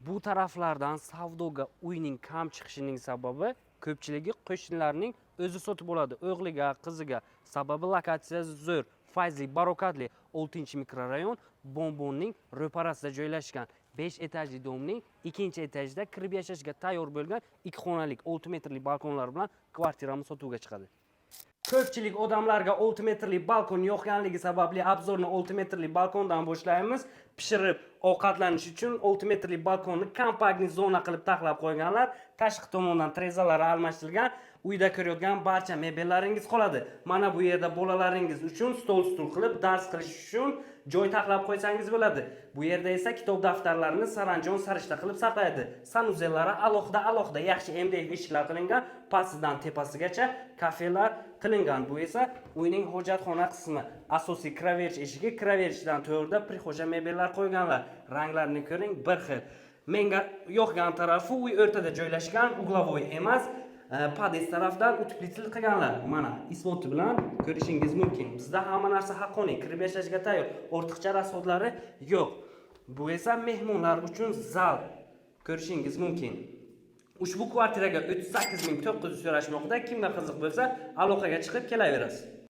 Bu taraflardan savdoga uyning kam chiqishining sababi ko'pchiligi qo'shnilarning o'zi sotib oladi. O'g'liga, qiziga. Sababi lokatsiyasi zo'r, fayzli, barokatli 6-mikrorayon Bonbonning ro'parasida joylashgan. 5 etajli domning 2-etajda kirib yashashga tayyor bo'lgan 2 xonalik 6 metrli balkonlar bilan kvartiramiz sotuvga chiqadi. Ko'pchilik odamlarga 6 metrli balkon yo'qganligi sababli obzorni 6 metrli balkondan boshlaymiz. Pishirib ovqatlanish uchun 6 metrli balkonni kompaktni zona qilib taxlab qo'yganlar. Tashqi tomondan trezalari almashtirilgan. Uyda ko'rayotgan barcha mebellaringiz qoladi. Mana bu yerda bolalaringiz uchun stol-stul qilib dars qilish uchun joy taxlab qo'ysangiz bo'ladi. Bu yerda esa kitob daftarlarini saranjon sarishta qilib saqlaydi. Sanuzellari alohida yaxshi MDF eshiklar qilingan, pastidan tepasigacha kafelar qilingan. Bu esa uyning hojatxona qismi. Asosiy kiraverish eshigi, kiraverishdan to'g'rida prixoja mebellar qo'yganlar. Ranglarini ko'ring, bir xil. Menga yoqgan tarafi uy o'rtada joylashgan, uglovoy emas, podest tarafdan utplitsil qilganlar. Mana isboti bilan ko'rishingiz mumkin. Bizda hamma narsa haqqoniy, kirib yashashga tayyor, ortiqcha rasxodlari yo'q. Bu esa mehmonlar uchun zal. Ko'rishingiz mumkin. Ushbu kvartiraga 38.900 so'rashmoqda. Kimga qiziq bo'lsa, aloqaga chiqib kelaverasiz.